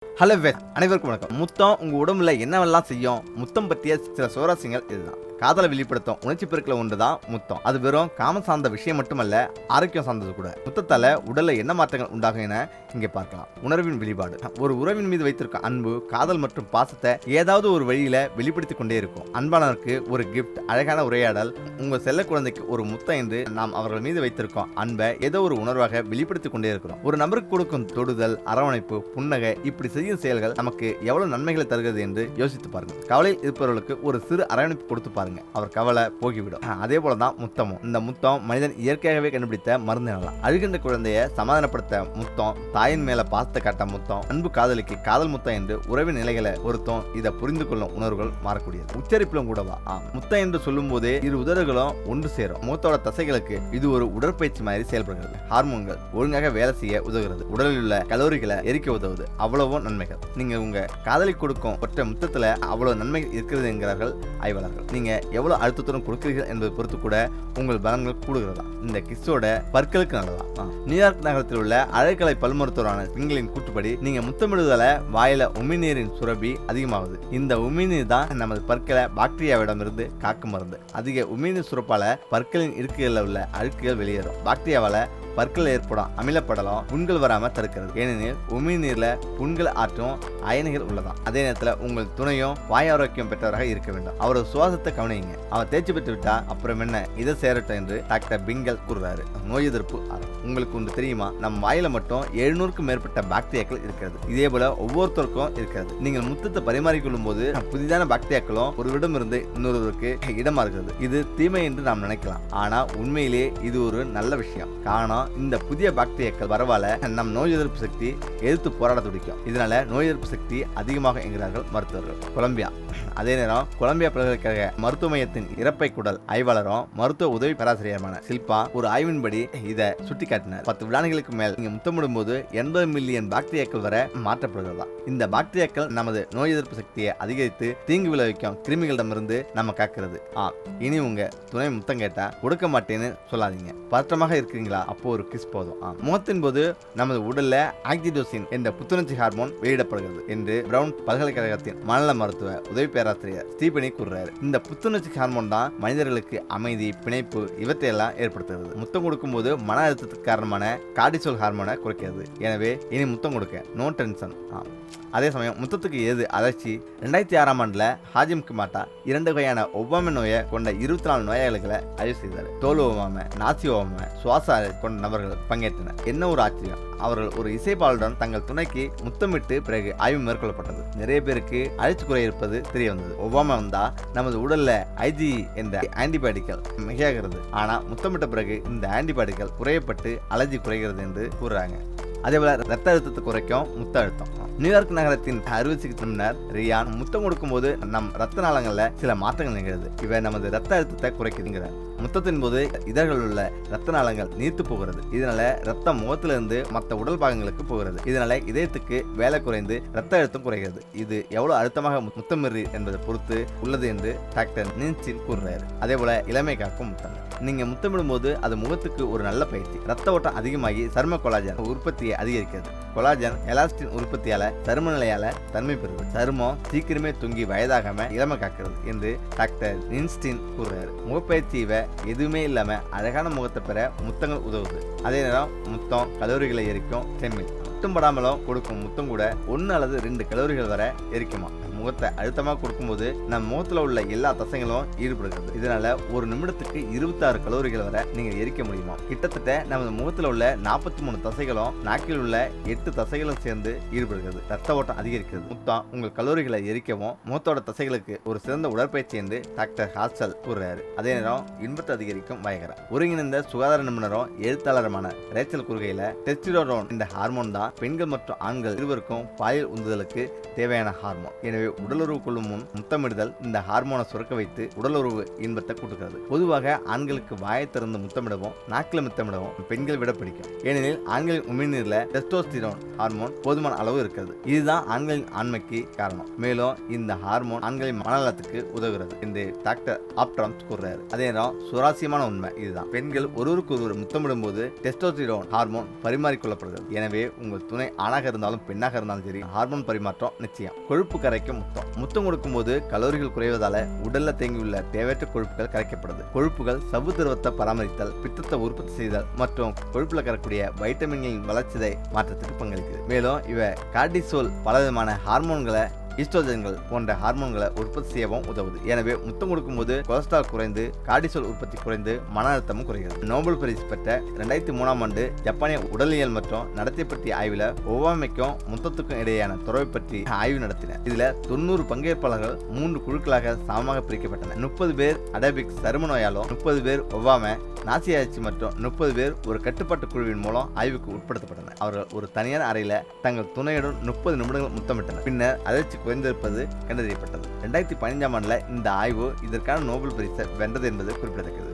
Hello அனைவருக்கும் வணக்கம். முத்தம் உங்க உடம்புல என்னவெல்லாம் செய்யும்? முத்தம் பற்றிய சில சுவாரஸ்யங்கள் இதுதான். காதலை வெளிப்படுத்தும் உணர்ச்சி பெருக்கில் ஒன்றுதான் முத்தம். அது வெறும் காம சார்ந்த விஷயம் மட்டுமல்ல, ஆரோக்கியம் சார்ந்தது கூட. முத்தத்தால உடல்ல என்ன மாற்றங்கள் உண்டாகும் என இங்கே பார்க்கலாம். உணர்வின் வெளிப்பாடு. ஒரு உறவின் மீது வைத்திருக்கும் அன்பு, காதல் மற்றும் பாசத்தை ஏதாவது ஒரு வழியில வெளிப்படுத்தி கொண்டே இருக்கும். அன்பானவருக்கு ஒரு கிஃப்ட், அழகான உரையாடல், உங்க செல்ல குழந்தைக்கு ஒரு முத்தம் என்று நாம் அவர்கள் மீது வைத்திருக்கோம் அன்பை ஏதோ ஒரு உணர்வாக வெளிப்படுத்தி கொண்டே இருக்கிறோம். ஒரு நபருக்கு கொடுக்கும் தொடுதல், அரவணைப்பு, புன்னகை, இப்படி செய்யும் செயல்கள் நமக்கு எவ்வளவு நன்மைகளை தருகிறது என்று யோசித்து பாருங்கள். கவலையில் இருப்பவர்களுக்கு ஒரு சிறு அரவணைப்பு கொடுத்து பாருங்க, அவர் கவலை போகிவிடும். அதே போலதான் முத்தமும். இந்த முத்தம் மனிதன் இயற்கையாகவே கண்டுபிடித்த மருந்து எனலாம். அழுகின்ற குழந்தையை சமாதானப்படுத்த முத்தம், தாயின் மேல பாசத்தை காட்ட முத்தம், அன்பு காதலிக்கு காதல் முத்தம் என்று உறவின் நிலைகளை பொருத்தம் இதை புரிந்து கொள்ளும் உணர்வுகள் மாறக்கூடியது. உச்சரிப்பிலும் கூடவா முத்தம் என்று சொல்லும் போதே இரு உதடுகளும் ஒன்று சேரும். முகத்தோட தசைகளுக்கு இது ஒரு உடற்பயிற்சி மாதிரி செயல்படுகிறது. ஹார்மோன்கள் ஒழுங்காக வேலை செய்ய உதவுகிறது. உடலில் உள்ள கலோரிகளை எரிக்க உதவுது. அவ்வளவோ நன்மைகள். நீங்க உங்க காதலி கொடுக்கும் ஒற்றை முத்தத்துல அவ்வளவு நன்மைகள் இருக்கிறது என்கிறார்கள் ஆய்வாளர்கள். நீங்க எவ்வளவு அழுத்தத்துடன் கொடுக்கிறீர்கள் என்பதை பொறுத்து கூட உங்கள் பலன்கள் கூடுகிறதா. இந்த கிஸ்ஸோட பற்களுக்கு நல்லதா. நியூயார்க் நகரத்தில் உள்ள அழகலை பல் மருத்துவரான சிங்களின் கூட்டுப்படி நீங்க முத்தமிடுதல வாயில உமிழ்நீரின் சுரபி அதிகமாகுது. இந்த உமிழ்நீர் தான் நமது பற்களை பாக்டீரியாவிடமிருந்து காக்கும் மருந்து. அதிக உமிழ்நீர் சுரப்பால பற்களின் இருக்கைகளில் உள்ள அழுக்குகள் வெளியேறும். பாக்டீரியாவால பற்கள் ஏற்படும் அமிலப்படலம் புண்கள் வராம தடுக்கிறது. ஏனெனில் உமிழ்நீர்ல புண்கள் ஆற்றும் அயனிகள் உள்ளதா. அதே நேரத்தில் உங்கள் துணையும் வாய் ஆரோக்கியம் பெற்றவராக இருக்க வேண்டும். அவரது சுவாசத்தை கவனிங்க. அவர் தேர்ச்சி பெற்று விட்டா அப்புறம் என்ன இதை சேரட்டும் என்று டாக்டர் பிங்கல் கூறுறாரு. நோய் எதிர்ப்பு உங்களுக்கு ஒன்று தெரியுமா? நம் வாயில மட்டும் 700க்கும் மேற்பட்ட பாக்டீரியாக்கள் இருக்கிறது. இதே போல ஒவ்வொருத்தருக்கும் இருக்கிறது. நீங்கள் முத்தத்தை பரிமாறிக்கொள்ளும் போது புதிதான பாக்டீரியாக்களும் ஒருவரிடம் இருந்து இன்னொருவருக்கு இடமாறுகிறது. இது தீமை என்று நாம் நினைக்கலாம். ஆனா உண்மையிலே இது ஒரு நல்ல விஷயம். காரணம், இந்த புதிய பாக்டீரியாக்கள் வரவால நம் நோய் எதிர்ப்பு சக்தி எதிர்த்து போராட துடிக்கும். இதனால நோய் எதிர்ப்பு சக்தி அதிகமாக என்கிறார்கள் மருத்துவர்கள். கொலம்பியா. அதே நேரம் கொலம்பியா பல்கலைக்கழக மருத்துவ மையத்தின் இறப்பை குடல் ஆய்வாளரும் மருத்துவ உதவி பேராசிரியருமான சில்பா ஒரு ஆய்வின்படி இதை சுட்டிக்காட்டினார். 10 வினாடிகளுக்கு மேல் நீங்க முத்தமிடும் போது 80 மில்லியன் பாக்டீரியாக்கள் வரை மாற்றப்படுகிறதா. இந்த பாக்டீரியாக்கள் நமது நோய் எதிர்ப்பு சக்தியை அதிகரித்து தீங்கு விளைவிக்கும் கிருமிகளிடமிருந்து நம்ம காக்கிறது. இனி உங்க துணை முத்தம் கேட்டா கொடுக்க மாட்டேன்னு சொல்லாதீங்க. பதற்றமாக இருக்கிறீங்களா? அப்போ ஒரு கிஸ் போதும். முகத்தின் போது நமது உடல்ல ஆக்சிடோசின் என்ற புத்துணர்ச்சி ஹார்மோன் வெளியிடப்படுகிறது என்று பிரவுன் பல்கலைக்கழகத்தின் மனநல மருத்துவ உதவி பேராசிரியர் ஸ்டீபனி கூறுறாரு. இந்த புத்துணர்ச்சி ஹார்மோன் தான் மனிதர்களுக்கு அமைதி, பிணைப்பு இவற்றையெல்லாம் ஏற்படுத்துகிறது. முத்தம் கொடுக்கும் போது மன அழுத்தத்துக்கு காரணமான கார்டிசோல் ஹார்மோனை குறைக்கிறது. எனவே இனி முத்தம் கொடுக்க நோ டென்ஷன். அதே சமயம் முத்தத்துக்கு ஏது அலர்ச்சி? 2006ஆம் ஆண்டுல ஹாஜிம் கிமாட்டா 2 வகையான ஒவ்வாமை நோயை கொண்ட 24 நோயாளிகளை ஆய்வு செய்தார். தோல் ஒவ்வாமை, நாசி ஒவ்வாமை, சுவாச கொண்ட நபர்கள் பங்கேற்றனர். என்ன ஒரு ஆச்சரியம்! அவர்கள் ஒரு இசைப்பாளருடன் தங்கள் துணைக்கு முத்தமிட்டு பிறகு ஆய்வு மேற்கொள்ளப்பட்டது. நிறைய பேருக்கு அழைச்சி குறை இருப்பது தெரிய வந்தது. ஒவ்வாமை வந்தா நமது உடல்ல ஐஜி என்ற ஆன்டிபயோட்டிகள் மிகையாகிறது. ஆனா முத்தமிட்ட பிறகு இந்த ஆன்டிபயோட்டிகள் குறையப்பட்டு அலர்ஜி குறைகிறது என்று கூறுறாங்க. அதே போல ரத்த அழுத்தத்தை குறைக்கும் முத்த அழுத்தம். நியூயார்க் நகரத்தின் அறுவை சிகிச்சை நிபுணர் ரியான் முத்தம் கொடுக்கும் போது நம் ரத்த நாளங்கள்ல சில மாற்றங்கள் நிகழ்கிறது. இவை நமது ரத்த அழுத்தத்தை குறைக்குதுங்கிறார். முத்தத்தின் போது இதழ்கள் உள்ள ரத்த நாளங்கள் நீர்த்து போகிறது. இதனால ரத்தம் முகத்திலிருந்து மற்ற உடல் பாகங்களுக்கு போகிறது. இதனால இதயத்துக்கு வேலை குறைந்து ரத்த அழுத்தம் குறைகிறது. இது எவ்வளவு அழுத்தமாக முத்தமிறி என்பதை பொறுத்து உள்ளது என்று டாக்டர் நின்சில் கூறுறாரு. அதே போல இளமை காக்கும் முத்தங்கள். நீங்க முத்தமிடும் போது அது முகத்துக்கு ஒரு நல்ல பயிற்சி. ரத்த ஓட்டம் அதிகமாகி சரும கொலாஜன் உற்பத்தியை அதிகரிக்கிறது. கொலாஜன் எலாஸ்டின் உற்பத்தியால சரும நிலையால தன்மை பெறுது. சருமம் சீக்கிரமே தூங்கி வயதாகாம இளமை காக்கிறது என்று டாக்டர் நின்ஸ்டின் கூறுறாரு. முகப்பயிற்சி இவ எதுவுமே இல்லாம அழகான முகத்தை பெற முத்தங்கள் உதவுது. அதே நேரம் முத்தம் கலோரிகளை எரிக்கும். செம்மில் முத்தம் படாமலும் கொடுக்கும் முத்தம் கூட 1 அல்லது 2 கலோரிகள் வரை எரிக்குமா. முகத்தை அழுத்தமாக கொடுக்கும்போது நம் முகத்துல உள்ள எல்லா தசைகளும் ஈடுபடுகிறது. இதனால ஒரு நிமிடத்துக்கு 26 கலோரிகள் வரை நீங்க எரிக்க முடியுமா. கிட்டத்தட்ட நமது முகத்துல உள்ள 43 தசைகளும் நாக்கில் உள்ள 8 தசைகளும் சேர்ந்து ஈடுபடுகிறது. ரத்த ஓட்டம் அதிகரிக்கிறது. முத்தம் உங்கள் கலோரிகளை எரிக்கவும் முகத்தோட தசைகளுக்கு ஒரு சிறந்த உடற்பயிற்சி என்று டாக்டர் ஹாஸ்டல் கூறுறாரு. அதே நேரம் இன்பத்தை அதிகரிக்கும் வயகர. ஒருங்கிணைந்த சுகாதார நிபுணரும் எழுத்தாளருமான ரேச்சல் கூறுகையில டெஸ்டிரோன் இந்த ஹார்மோன் தான் பெண்கள் மற்றும் ஆண்கள் இருவருக்கும் பாலியல் உந்துதலுக்கு தேவையான ஹார்மோன். எனவே உடலுறவு கொள்ளும் முன் முத்தமிடுதல் இந்த ஹார்மோனை சுரக்க வைத்து உடலுறவு இன்பத்தை கொடுக்கிறது. பொதுவாக ஆண்களுக்கு வாயை திறந்து முத்தமிடவும் நாக்கில் முத்தமிடவும் பெண்கள் விட பிடிக்கும். ஏனெனில் ஆண்களின் உமிழ்நீர்ல டெஸ்டோஸ்டிரோன் ஹார்மோன் போதுமான அளவு இருக்கிறது. இதுதான் ஆண்களின் ஆண்மைக்கு காரணம். மேலும் இந்த ஹார்மோன் ஆண்களின் மனநலத்துக்கு உதவுகிறது என்று டாக்டர் ஆப்ட்ராம்ஸ் கூறுறாரு. அதே நேரம் சுவாரஸ்யமான உண்மை இதுதான். பெண்கள் ஒருவருக்கு ஒருவர் முத்தமிடும் போது டெஸ்டோஸ்டிரோன் ஹார்மோன் பரிமாறிக்கொள்ளப்படுகிறது. எனவே உங்கள் துணை ஆணாக இருந்தாலும் பெண்ணாக இருந்தாலும் சரி, ஹார்மோன் பரிமாற்றம் நிச்சயம். கொழுப்பு கரைக்கும் முத்தம் கொடுக்கும் போது கலோரிகள் குறைவதால உடல்ல தேங்கியுள்ள தேவையற்ற கொழுப்புகள் கரைக்கப்படுது. கொழுப்புகள் சவ்வு திரவத்தை பராமரித்தல், பித்தத்தை உற்பத்தி செய்தல் மற்றும் கொழுப்புல கரக்கூடிய வைட்டமின்களின் வளர்ச்சிதை மாற்றத்துக்கு பங்களிக்குது. மேலும் இவை கார்டிசோல், பலவிதமான ஹார்மோன்களை, ஈஸ்ட்ரோஜன்கள் போன்ற ஹார்மோன்களை உற்பத்தி செய்யவும் உதவுது. எனவே முத்தம் கொடுக்கும் போது கொலஸ்ட்ரால் குறைந்து, கார்டிசோல் உற்பத்தி குறைந்து, மன அழுத்தமும் குறைகிறது. நோபல் பரிசு பெற்ற 2003ஆம் ஆண்டு ஜப்பானிய உடலியல் மற்றும் நடத்தை பற்றிய ஆய்வில் ஒவ்வாமைக்கும் முத்தத்துக்கும் இடையேயான தொடர்பை பற்றி ஆய்வு நடத்தினர். இதுல 90 பங்கேற்பாளர்கள் 3 குழுக்களாக சமமாக பிரிக்கப்பட்டனர். 30 பேர் அடபிக் சரும நோயாலும், 30 பேர் ஒவ்வாமை, நாசியாட்சி மற்றும் 30 பேர் ஒரு கட்டுப்பாட்டு குழுவின் மூலம் ஆய்வுக்கு உட்படுத்தப்பட்டனர். அவர்கள் ஒரு தனியார் அறையில தங்கள் துணையுடன் 30 நிமிடங்கள் முத்தமிட்டனர். பின்னர் அதிர்ச்சி குறைந்திருப்பது கண்டறியப்பட்டது. 2015ஆம் ஆண்டுல இந்த ஆய்வு இதற்கான நோபல் பரிசை வென்றது என்பது குறிப்பிடத்தக்கது.